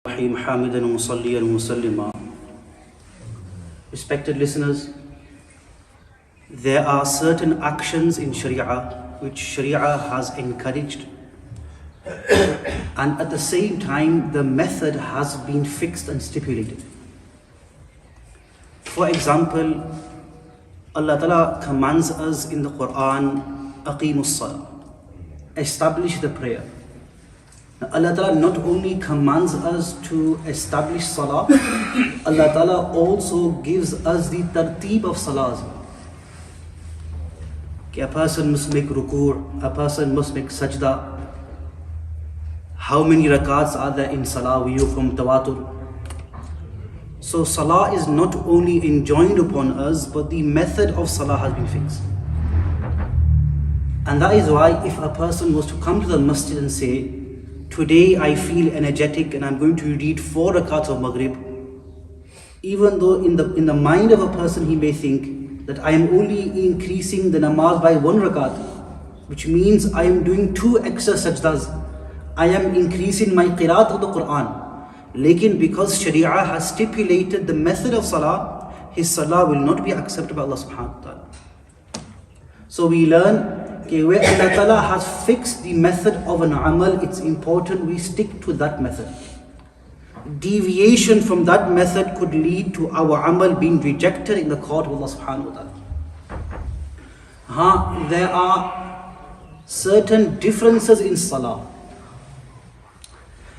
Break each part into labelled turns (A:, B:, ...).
A: حامدا ومصليا ومسلما. Respected listeners, there are certain actions in Sharia which Sharia has encouraged, and at the same time the method has been fixed and stipulated. For example, Allah Ta'ala commands us in the Quran, Aqimus Salah, establish the prayer. Now, Allah Ta'ala not only commands us to establish Salah, Allah Ta'ala also gives us the tarteeb of Salah. A person must make ruku', a person must make sajda. How many rakats are there in Salah? We know from Tawatur. So Salah is not only enjoined upon us, but the method of Salah has been fixed. And that is why if a person was to come to the masjid and say, today I feel energetic and I'm going to read 4 rakats of Maghrib, even though in the mind of a person he may think that I am only increasing the namaz by 1 rakat, which means I am doing 2 extra sajdas. I am increasing my qiraat of the Quran. Lekin because Sharia has stipulated the method of Salah, his Salah will not be accepted by Allah subhanahu wa ta'ala. So we learn that where Allah ta'ala has fixed the method of an amal, it's important we stick to that method. Deviation from that method could lead to our amal being rejected in the court of Allah subhanahu wa ta'ala. There are certain differences in Salah.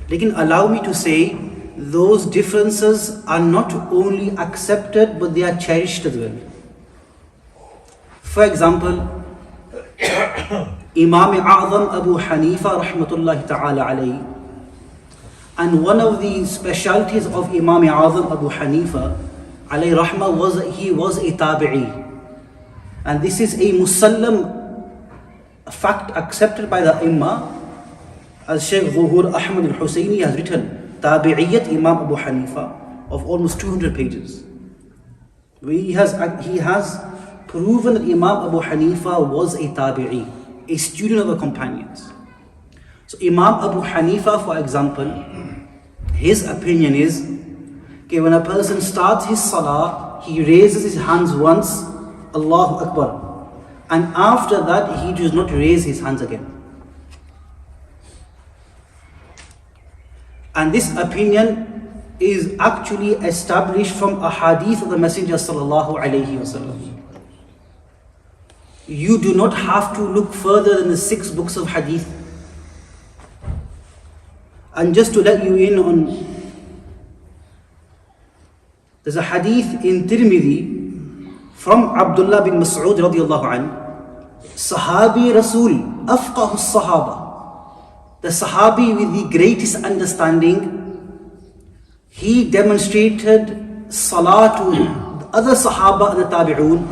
A: Lekin allow me to say, those differences are not only accepted, but they are cherished as well. For example, Imam A'zam Abu Hanifa rahmatullahi ta'ala alayhi, and one of the specialities of Imam A'zam Abu Hanifa alayhi rahmah was that he was a tabi'i. And this is a musallam fact accepted by the Imam, as Shaykh Zuhur Ahmad al-Husayni has written, Tabi'iyyat Imam Abu Hanifa, of almost 200 pages. He has proven that Imam Abu Hanifa was a tabi'i, a student of the companions. So Imam Abu Hanifa, for example, his opinion is, when a person starts his salah, he raises his hands once, Allahu Akbar, and after that he does not raise his hands again. And this opinion is actually established from a hadith of the Messenger sallallahu alayhi wasallam. You do not have to look further than the 6 books of hadith. And just to let you in on, there's a hadith in Tirmidhi from Abdullah bin Mas'ud radiyallahu anhu, Sahabi Rasul, afqahu sahaba, the Sahabi with the greatest understanding. He demonstrated Salah to the other Sahaba and the Tabi'un,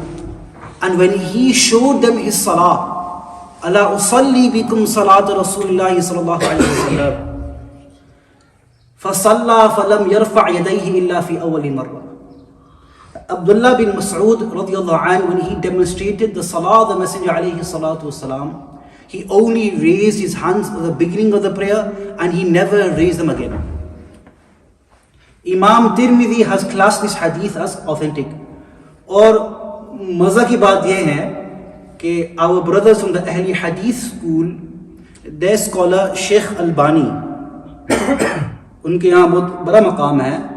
A: and when he showed them his Salah, Ala usalli bikum salat Rasulillahi sallallahu alayhi wa sallam, فَصَلَّى فَلَمْ يَرْفَعْ يَدَيْهِ إِلَّا فِي أَوَّلِ مَرَّةٍ. Abdullah bin Mas'ud radiyallahu anhu, when he demonstrated the Salah of the Messenger alayhi salatu wasalam, he only raised his hands at the beginning of the prayer and he never raised them again. Imam Tirmidhi has classed this hadith as authentic. Or maza ki baat ye hai कि our brothers from the Ahli Hadith school, their scholar Sheikh Albani, उनके यहाँ बहुत बड़ा मकाम है,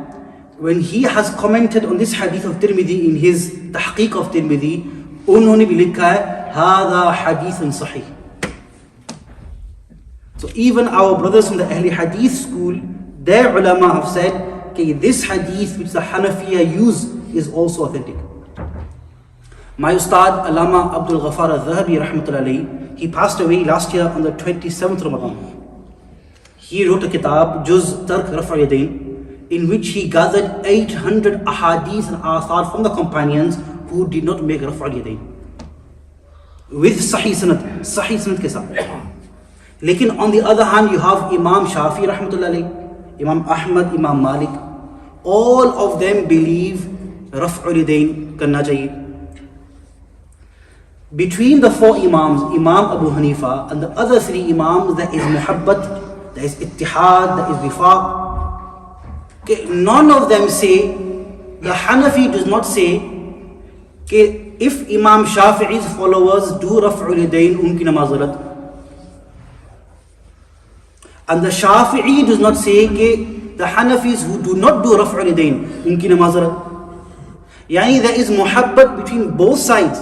A: when he has commented on this hadith of Tirmidhi in his tahqiq of Tirmidhi, उन्होंने भी लिखा है هذا حديث صحيح. So even our brothers from the Ahli Hadith school, their ulama have said that this hadith which the Hanafiya use is also authentic. My Ustad Allama Abdul Ghaffar al-Dhahabi rahmatullahi alayhi, he passed away last year on the 27th Ramadan. He wrote a kitab, Juz Tark Raf' al-Yadayn, in which he gathered 800 ahadith and athar from the companions who did not make Raf' al-Yadayn, with Sahih Sanad ke saath. Lekin on the other hand, you have Imam Shafi rahmatullahi alayhi, Imam Ahmad, Imam Malik, all of them believe Raf' al-Yadayn karna chahiye. Between the 4 Imams, Imam Abu Hanifa and the other 3 Imams, there is muhabbat, there is ittihad, there is wifaq. Okay, none of them say, the Hanafi does not say, okay, if Imam Shafi'i's followers do Raf'ul Yadayn, unki namaz galat. And the Shafi'i does not say, okay, the Hanafis who do not do Raf'ul Yadayn, unki namaz galat. Yani there is muhabbat between both sides.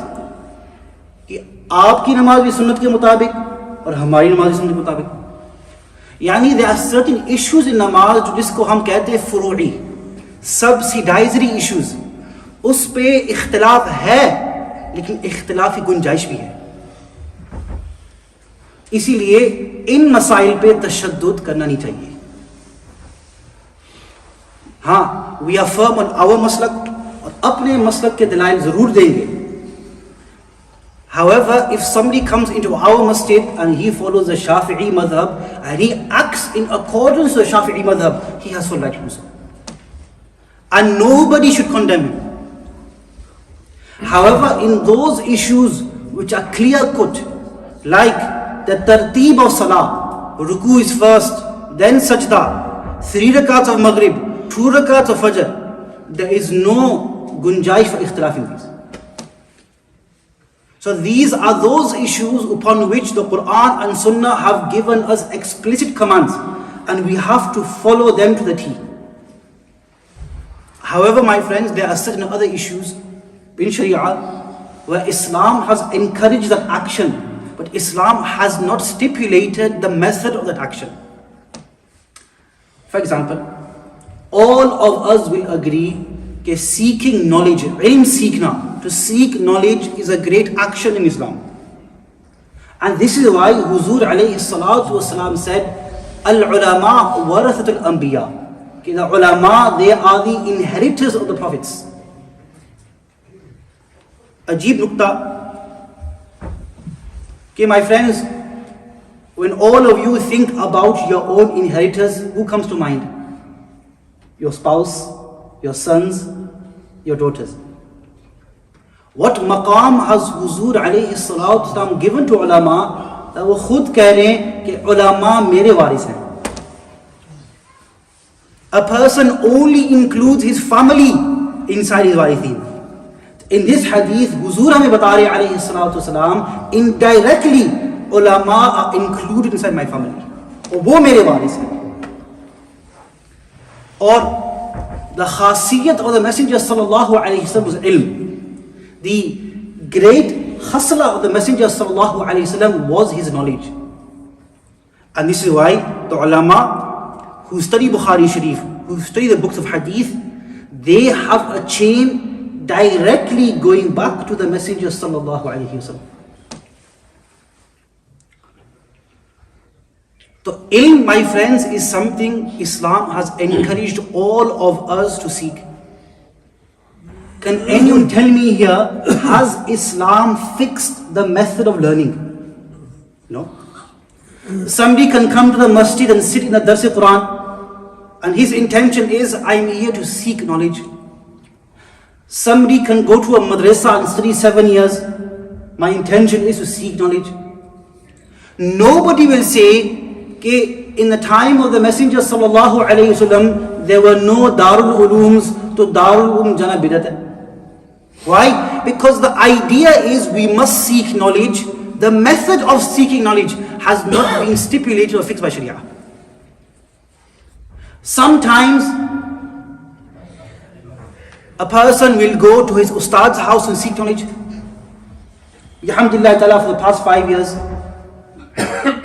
A: कि आपकी नमाज भी सुन्नत के मुताबिक और हमारी नमाज भी सुन्नत के मुताबिक. यानी there are certain issues in नमाज जिसको हम कहते हैं फुरूई, subsidiary issues, उस पे इख्तिलाफ है लेकिन इख्तिलाफ की गुंजाइश भी है. इसीलिए इन मसाइल पे तशद्दुद करना नहीं चाहिए. हाँ, we are firm on our मसलक और अपने मसलक के दलाइल जरूर देंगे. However, if somebody comes into our masjid and he follows the Shafi'i madhab and he acts in accordance with the Shafi'i madhab, he has full right to do so. And nobody should condemn him. However, in those issues which are clear cut, like the tarteeb of salah, ruku is first, then sajda, 3 rakats of maghrib, 2 rakats of fajr, there is no gunjaish for ikhtilaf in these. So these are those issues upon which the Quran and Sunnah have given us explicit commands, and we have to follow them to the T. However, my friends, there are certain other issues in Sharia where Islam has encouraged that action, but Islam has not stipulated the method of that action. For example, all of us will agree that seeking knowledge, ilm seekna, to seek knowledge is a great action in Islam. And this is why Huzur alayhi salatu wasalam said, Al-ulama warathatul anbiya. The ulama, they are the inheritors of the prophets. Ajib nukta. Okay, my friends, when all of you think about your own inheritors, who comes to mind? Your spouse, your sons, your daughters. What maqam has Huzur alayhi salatu wasalam given to ulama, that वो खुद कह रहे हैं कि ulama मेरे वारिस हैं. A person only includes his family inside his warithin. In this hadith, Huzur हमें बता रहे alayhi salatu wasalam, indirectly ulama are included inside my family. और वो मेरे वारिस हैं. और the khasiyat of the Messenger sallallahu alayhi wasallam was ilm. The great khasla of the Messenger sallallahu alayhi wasallam was his knowledge. And this is why the ulama who study Bukhari Sharif, who study the books of hadith, they have a chain directly going back to the Messenger sallallahu alayhi wasallam. So ilm, my friends, is something Islam has encouraged all of us to seek. Can anyone tell me here, has Islam fixed the method of learning? No. Somebody can come to the masjid and sit in the Dars Quran, and his intention is, I'm here to seek knowledge. Somebody can go to a madrasa and study 7 years. My intention is to seek knowledge. Nobody will say, okay, in the time of the Messenger sallallahu alayhi wasallam, there were no Darul Ulooms, to Darul Uloom jana bidat hai. Why? Because the idea is we must seek knowledge. The method of seeking knowledge has not been stipulated or fixed by Sharia. Sometimes a person will go to his ustad's house and seek knowledge. Alhamdulillah ta'ala, for the past 5 years,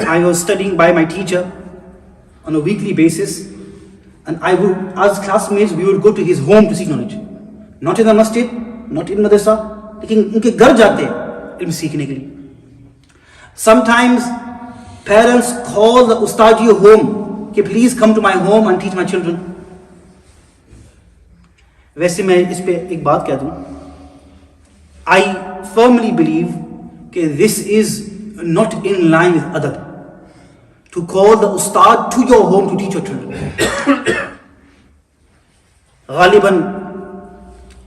A: I was studying by my teacher on a weekly basis, and I would, as classmates, we would go to his home to seek knowledge. Not in the masjid, not in madrasa, लेकिन उनके घर जाते हैं इल्म सीखने के लिए. Sometimes parents call the ustadi home, कि please come to my home and teach my children. वैसे मैं इस पे एक बात कह दूं, I firmly believe कि this is not in line with adab, to call the ustad to your home to teach your children. Ghaliban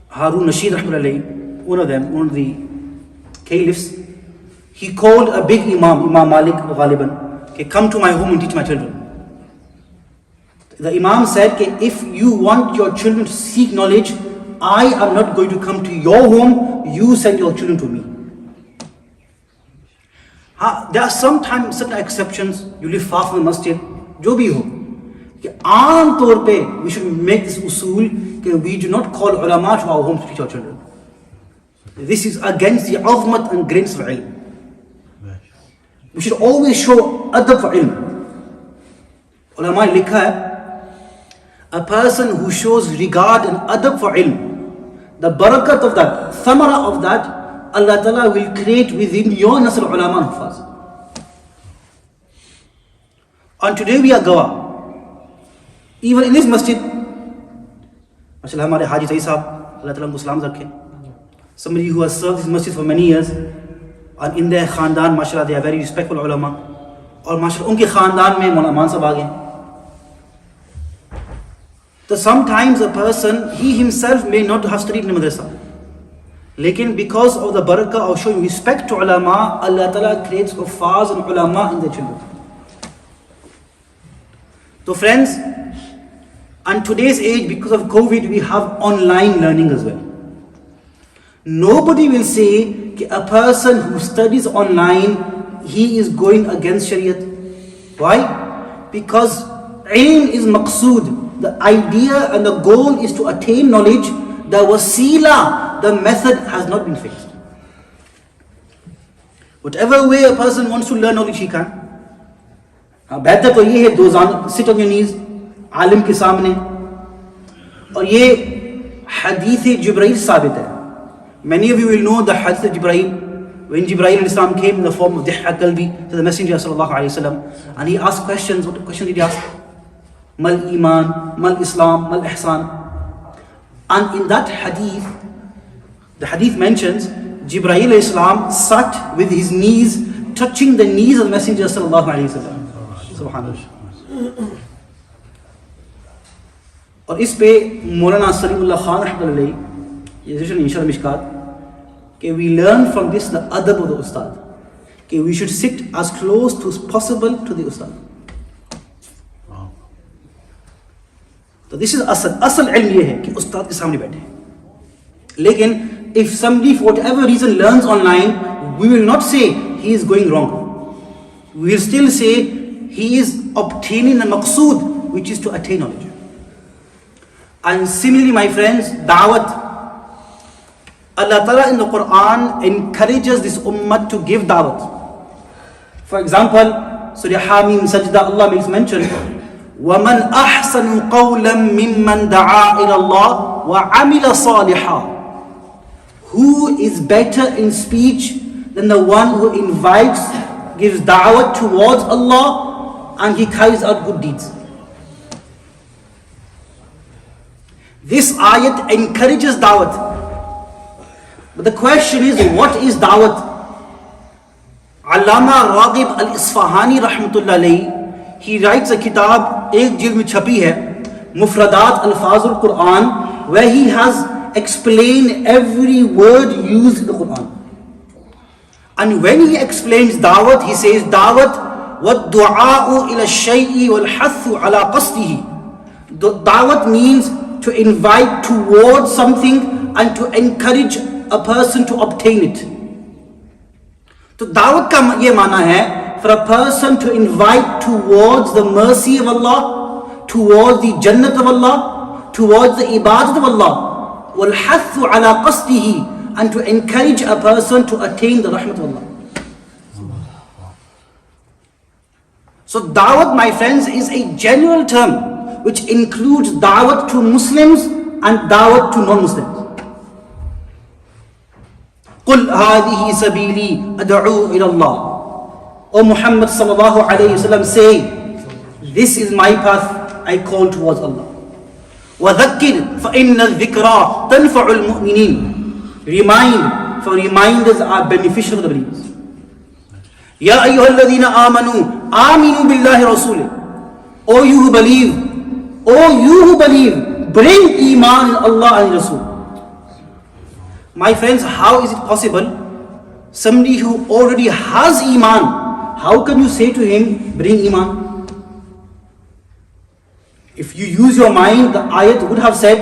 A: Harun Rashid rahmatullahi, one of them, one of the caliphs, he called a big Imam Malik Ghaliban, okay, come to my home and teach my children. The Imam said, if you want your children to seek knowledge, I am not going to come to your home, you send your children to me. There are sometimes certain exceptions. You live far from the masjid, jo bhi ho. Aam taur pe, we should make this usul that we do not call ulama to our home to teach our children. This is against the azmat and grace of ilm. We should always show adab for ilm. Ulama likha hai, a person who shows regard and adab for ilm, the barakat of that, thamara of that, Allah Ta'ala will create within your nasr ulama and hufaz. And today we are gawah. Even in this masjid, mashallah, hamare Haji Saeed Sahab, Allah Ta'ala unko salam rakhe. Somebody who has served this masjid for many years, and in their khandan, mashallah, they are very respectful ulama. Or mashallah, unke khandan mein Maulana Aman Sahab aa gaye. So sometimes a person, he himself may not have studied in the madrasa. Lekin because of the barakah of showing respect to ulama, Allah Ta'ala creates hufaz and ulama in their children. So friends, and today's age, because of COVID, we have online learning as well. Nobody will say that a person who studies online, he is going against Shariat. Why? Because ilm is maqsood. The idea and the goal is to attain knowledge. The wasila, the method has not been fixed. Whatever way a person wants to learn knowledge, he can. बेहतर तो ये है दो sit on your knees आलिम के सामने, और ये हदीथ जिब्राइल साबित है. Many of you will know the hadith of Jibreel. When Jibreel al-Islam came in the form of Dihya Kalbi to the Messenger sallallahu alayhi wasallam, and he asked questions. What question did he ask? Mal Iman, Mal Islam, Mal Ihsan. And in that hadith, the hadith mentions Jibreel al-Islam sat with his knees touching the knees of the Messenger sallallahu alayhi wasallam. Subhanallah. और इस पे मौलाना सलीमुल्लाह खान रहमतुल्लाह ये session इंशाअल्लाह मिशकात कि we learn from this the adab of the ustad, कि we should sit as close to as possible to the ustad. तो this is asal ilm ये है कि ustad के सामने बैठे. लेकिन if somebody for whatever reason learns online, we will not say he is going wrong. We will still say he is obtaining the maqsood, which is to attain knowledge. And similarly, my friends, da'wat. Allah Ta'ala in the Quran encourages this ummah to give da'wat. For example, Surah Hamim Sajda, Allah makes mention, وَمَنْ أَحْسَنُ قَوْلًا مِمَّنْ دَعَا إِلَى اللَّهِ وَعَمِلَ صَالِحًا. Who is better in speech than the one who invites, gives da'wat towards Allah, and he carries out good deeds? This ayat encourages da'wat. But the question is, what is da'wat? Allama Raghib al-Isfahani rahmatullah alayhi, he writes a kitab, ek jild mein chhapi hai, Mufradat al-Fazul Quran, where he has explained every word used in the Quran. And when he explains da'wat, he says da'wat wa du'a'u ila shay'i wal hathu ala qasdihi. Da'wat means to invite towards something and to encourage a person to obtain it. So da'wat ka ye mana hai, for a person to invite towards the mercy of Allah, towards the jannat of Allah, towards the ibadat of Allah, wal hathu ala qasdihi, and to encourage a person to attain the rahmat of Allah. So da'wat, my friends, is a general term which includes da'wat to Muslims and da'wat to non-Muslims. قُلْ هَذِهِ سَبِيلِي أَدْعُو إِلَى اللَّهِ. O Muhammad sallallahu alayhi wa sallam, say, this is my path, I call towards Allah. وَذَكِّرْ فَإِنَّ الذِّكْرَى تَنْفَعُ الْمُؤْمِنِينَ. Remind, for reminders are beneficial to the believers. يَا أَيُّهَا الَّذِينَ آمَنُوا آمِنُوا بِاللَّهِ رَسُولِهِ. O you who believe, bring iman in Allah and Rasul. My friends, how is it possible? Somebody who already has iman, how can you say to him, bring iman? If you use your mind, the ayat would have said,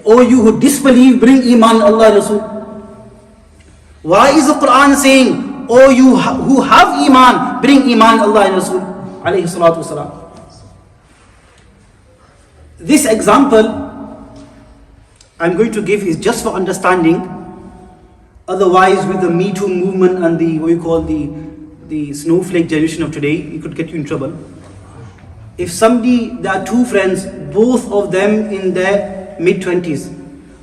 A: "O you who disbelieve, bring iman Allah and Rasul." Why is the Quran saying, "O you who have iman, bring iman Allah and Rasul"? Alayhi salatu wasalam. This example I'm going to give is just for understanding. Otherwise, with the Me Too movement and the what you call the snowflake generation of today, it could get you in trouble. If there are two friends, both of them in their mid-20s,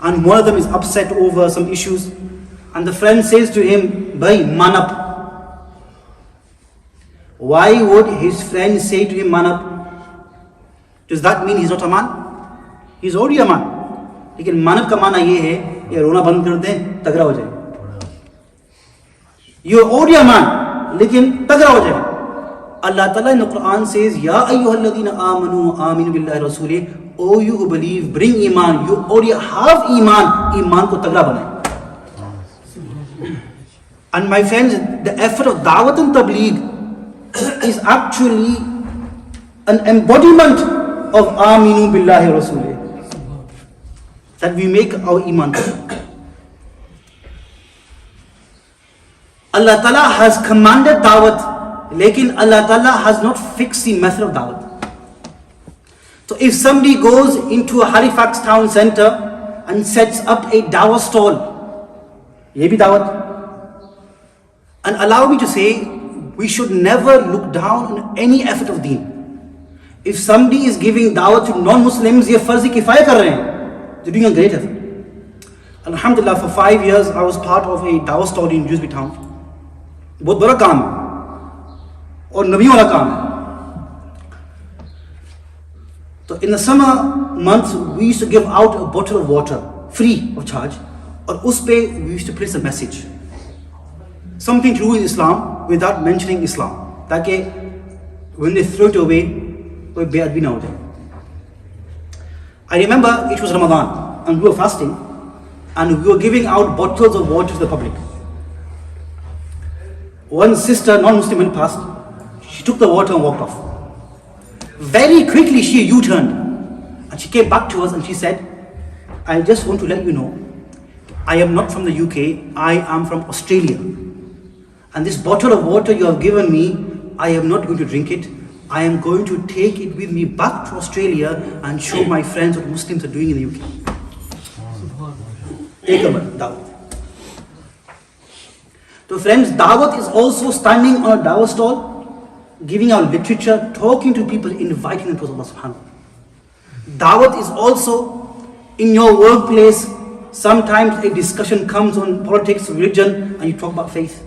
A: and one of them is upset over some issues, and the friend says to him, "Bhai, man up." Why would his friend say to him, "Man up"? Does that mean he's not a man? He's already a man. लेकिन मानव का माना ये है, ये रोना बंद कर दें, तगड़ा हो जाए. You're already a man, लेकिन तगड़ा हो जाए. Allah Ta'ala in the Quran says, "Ya ayyuhalladhina amanu aminu billahi rasuli." O you who believe, bring iman. You already have iman. Iman ko tagda banaye. And my friends, the effort of Dawat and Tabligh is actually an embodiment of aminu billahi rasuli. That we make our iman. Allah Ta'ala has commanded Dawat. Lekin Allah Ta'ala has not fixed the method of dawat. So if somebody goes into a Halifax town center and sets up a dawah stall, ye bhi dawat. And allow me to say, we should never look down on any effort of deen. If somebody is giving dawat to non-Muslims, ye farzi kifaya kar rahe hain. They're doing a great effort. Alhamdulillah, for 5 years I was part of a dawah stall in Dewsbury town. Bahut bada kaam hai. और नबियों वाला काम है. So in the summer months we used to give out a bottle of water free of charge, और उस पे we used to place a message, something to do with Islam without mentioning Islam, ताकि when they throw it away कोई बेअदबी ना हो जाए. I remember it was Ramadan and we were fasting and we were giving out bottles of water to the public. One sister, non-Muslim, went past. She took the water and walked off. Very quickly she U-turned and she came back to us and she said, "I just want to let you know, I am not from the UK, I am from Australia. And this bottle of water you have given me, I am not going to drink it. I am going to take it with me back to Australia and show my friends what Muslims are doing in the UK." Take a minute, Dawat. So friends, Dawat is also standing on a Dawah stall, giving out literature, talking to people, inviting them to Allah subhanahu wa ta'ala. Dawat is also in your workplace. Sometimes a discussion comes on politics, religion, and you talk about faith.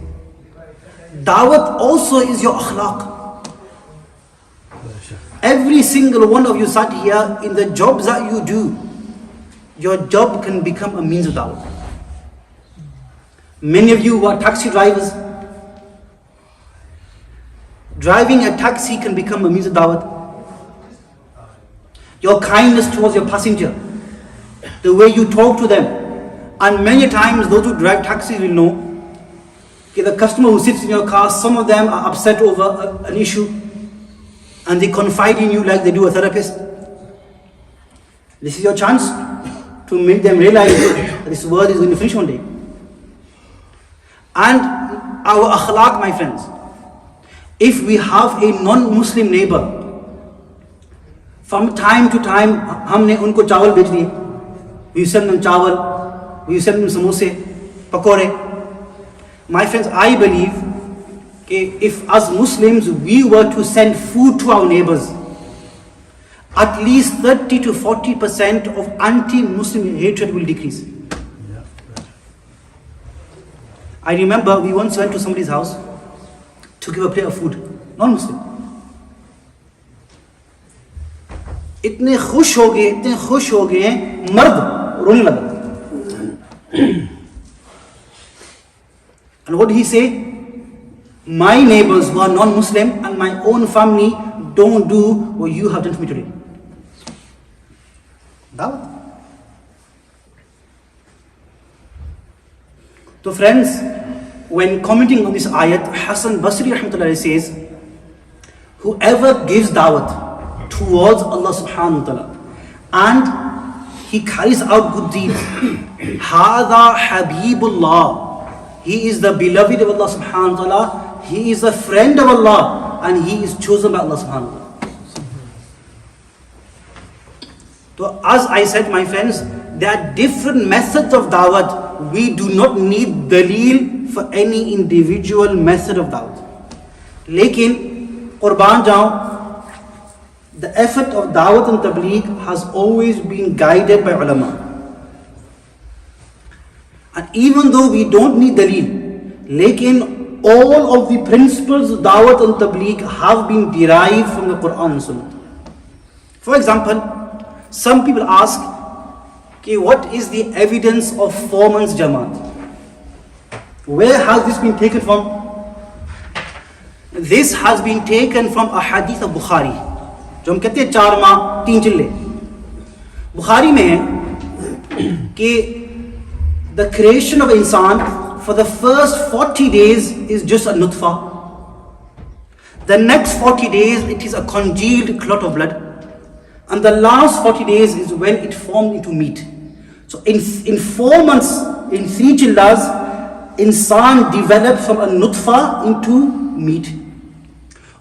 A: Dawat also is your akhlaq. Every single one of you sat here, in the jobs that you do, your job can become a means of dawat. Many of you who are taxi drivers, driving a taxi can become a means of dawat. Your kindness towards your passenger, the way you talk to them. And many times those who drive taxis will know that the customer who sits in your car, some of them are upset over an issue and they confide in you like they do a therapist. This is your chance to make them realize that this world is going to finish one day. And our akhlaq, my friends, if we have a non-Muslim neighbor, from time to time, हमने उनको चावल बेच दिए. We send them चावल, we send them समोसे, पकोड़े. My friends, I believe that if as Muslims we were to send food to our neighbors, at least 30 to 40% of anti-Muslim hatred will decrease. I remember we once went to somebody's house to give a plate of food, non-Muslim. इतने खुश हो गए मर्द रोने लगा. And what did he say? My neighbors who are non-Muslim and my own family don't do what you have done for me today. Dawat. So friends, when commenting on this ayat, Hassan Basri rahmatullahi says, whoever gives dawat towards Allah subhanahu wa ta'ala, and he carries out good deeds. Hada Habibullah. He is the beloved of Allah subhanahu wa ta'ala. He is a friend of Allah, and he is chosen by Allah subhanahu wa ta'ala. So as I said, my friends, there are different methods of da'wat. We do not need daleel for any individual method of da'wat. Lekin, Qurban Jao, the effort of da'wat and tabligh has always been guided by ulama. And even though we don't need daleel, lekin all of the principles of da'wat and tabligh have been derived from the Quran and Sunnah. For example, some people ask, okay, what is the evidence of 4 months Jamaat? Where has this been taken from? This has been taken from a hadith of Bukhari. जो हम कहते हैं 4 माह 3 चिल्ले. Bukhari में है कि the creation of insan for the first 40 days is just a nutfa. The next 40 days it is a congealed clot of blood. And the last 40 days is when it formed into meat. So in 4 months, in 3 chillas, insan developed from a nutfa into meat.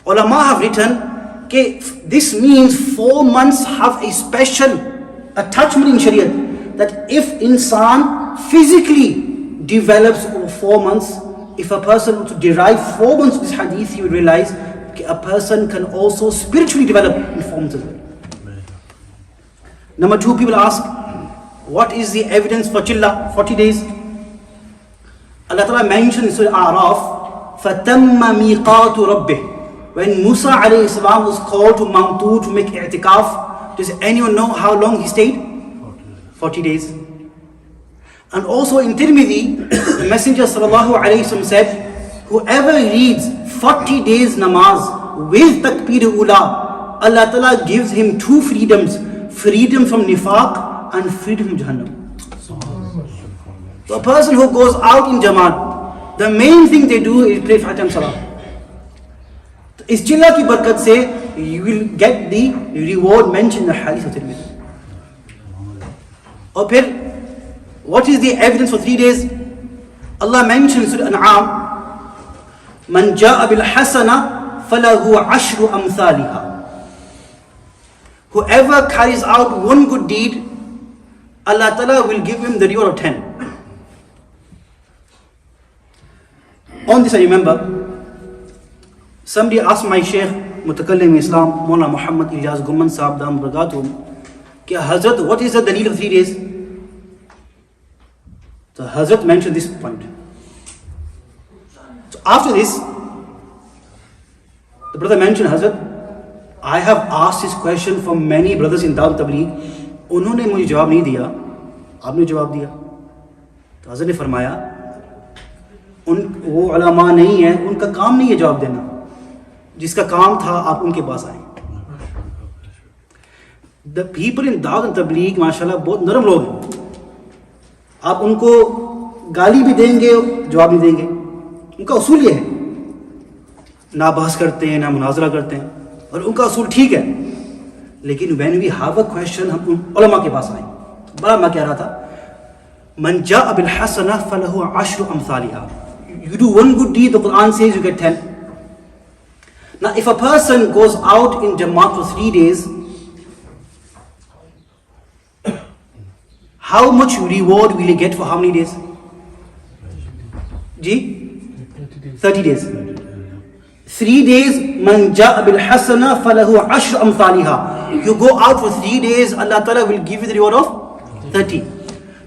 A: Ulama have written, okay, this means 4 months have a special attachment in Shariat, that if insan physically develops over 4 months, if a person were to derive 4 months of this hadith, he would realize, okay, a person can also spiritually develop in 4 months as well. Number 2, people ask, what is the evidence for chilla, 40 days? Allah Ta'ala mentioned in Surah A'raf, فَتَمَّ مِيقَاتُ رَبِّهِ. When Musa alayhi salam was called to Mount Tur to make i'tikaf, does anyone know how long he stayed? 40 days. And also in Tirmidhi, the Messenger sallallahu alayhi wasallam said, whoever reads 40 days namaz with takbir ula, Allah Ta'ala gives him 2 freedoms. Freedom from nifaq and freedom from Jahannam. So a person who goes out in Jamaat, the main thing they do is pray 5 times salah. Is chilla ki barakat se, you will get the reward mentioned in the hadith of Tirmidhi. Or what is the evidence for 3 days? Allah mentions in Surah An'am, Man ja'a bil hasana falahu ashru amthaliha. Whoever carries out 1 good deed, Allah Ta'ala will give him the reward of 10. On this I remember, somebody asked my Shaykh, Mutakallim Islam, Mawlana Muhammad Ilyas Gumman Sahab Dam Barakatum, कि Hazrat, what is the dalil of 3 days? So Hazrat mentioned this point. So after this, the brother mentioned, Hazrat, I have asked this question from many brothers in Dawat Tabligh. उन्होंने मुझे जवाब नहीं दिया, आपने जवाब दिया. तो हज़रत ने फरमाया, वो उलमा नहीं है, उनका काम नहीं है जवाब देना. जिसका काम था आप उनके पास आए. The people in Dawat Tabligh माशाल्लाह बहुत नरम लोग हैं. आप उनको गाली भी देंगे, जवाब नहीं देंगे. उनका उसूल ये है, ना बहस करते हैं, ना मुनाजरा करते हैं. और उनका असूल ठीक है, लेकिन when we have a question हम उन उलमा के पास आए. बड़ा मैं कह रहा था, मन जाअ bill Hasnat फलहु अशरु अमसालिहा. You do 1 good deed, the Quran says you get 10. Now if a person goes out in Jamaat for 3 days, how much reward will he get for how many days? 30 days. 3 days, man ja'a bil hasana falahu ashru amthaliha. You go out for 3 days, Allah Ta'ala will give you the reward of 30.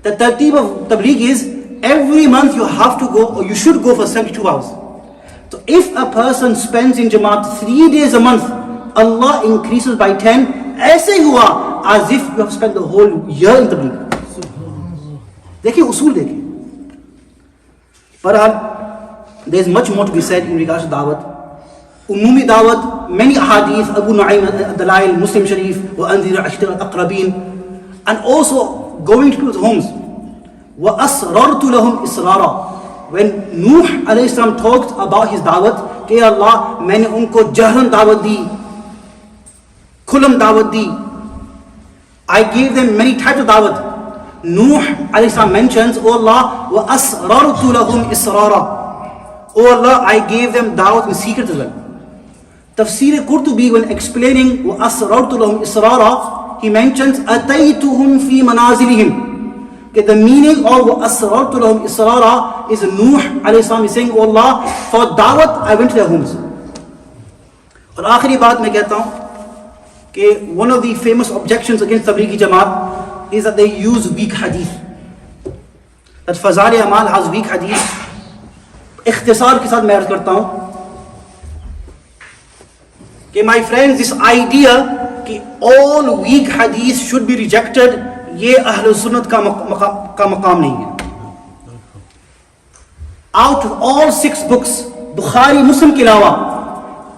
A: The tartib of tabligh is, every month you have to go, or you should go for 72 hours. So if a person spends in Jamaat 3 days a month, Allah increases by 10, ऐसे हुआ as if you have spent the whole year in tabligh. देखिए उसूल देखिए. But there is much more to be said in regards to da'wat. Umumi da'wat, many ahadith, Abu Nu'aym al-Dalail, Muslim Sharif, wa anzir ashtir al-aqrabin, and also going to people's homes. Wa asrartu lahum israra. When Nuh alayhi salam talked about his da'wat, कि Allah मैंने उनको जहरन दावत दी. Kulam dawat di. I gave them many types of dawat. Nuh alayhi salam mentions, "Oh Allah, wa asrartu lahum israra." Oh Allah, I gave them dawat in secret as well. Tafsir Qurtubi, when explaining wa asrartu lahum israra, he mentions ataytuhum fi manazilihim. Okay, the meaning of wa asrartu lahum israra is Nuh alayhi salam is saying, "Oh Allah, for dawat I went to their homes." और आखिरी बात मैं कहता हूँ कि one of the famous objections against Tablighi Jamaat is that they use weak hadith. That Fazal Amal has weak hadith. इख्तिसार के साथ मैं अर्ज करता हूँ कि my friends, this idea कि all weak hadith should be rejected, ये अहल सुन्नत का मकाम नहीं है. Out of all 6 books, Bukhari, Muslim के अलावा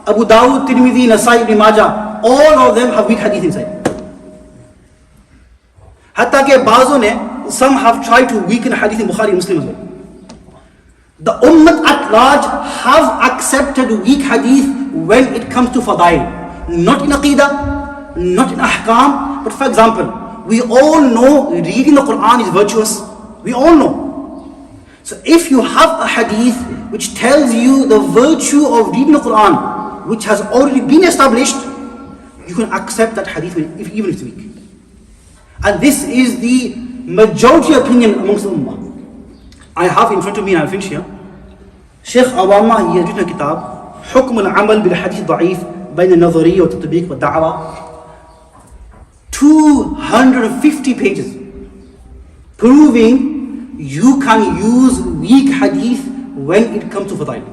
A: Abu Dawud, Tirmidhi, Nasai, Ibn Majah, all of them have weak hadith inside. Hatta ke baazon ne, some have tried to weaken hadith in Bukhari and Muslim as well. The ummah at large have accepted weak hadith when it comes to fadail. Not in aqidah, not in ahkam, but for example, we all know reading the Quran is virtuous. We all know. So if you have a hadith which tells you the virtue of reading the Quran, which has already been established, you can accept that hadith even if it's weak. And this is the majority opinion amongst the ummah. I have in front of me, and I'll finish here, Sheikh Awama, he has written a kitab, Hukm al-Amal bil-Hadith Da'if, Bayn al-Nazariya wa Tatbiq wa Da'wa, 250 pages, proving you can use weak hadith when it comes to fadail.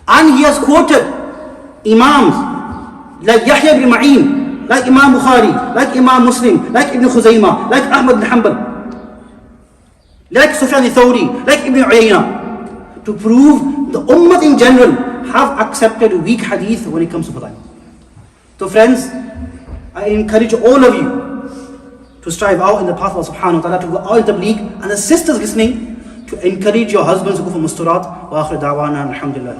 A: And he has quoted Imams like Yahya ibn Ma'in, like Imam Bukhari, like Imam Muslim, like Ibn Khuzaymah, like Ahmad ibn Hanbal, like Sufyan al-Thawri, like Ibn Uyayna, to prove the ummah in general have accepted weak hadith when it comes to fadail. So friends, I encourage all of you to strive out in the path of Allah subhanahu wa ta'ala, to go out in tabligh, and the sisters listening, to encourage your husbands to go for mustarat. Wa akhir da'wana alhamdulillah.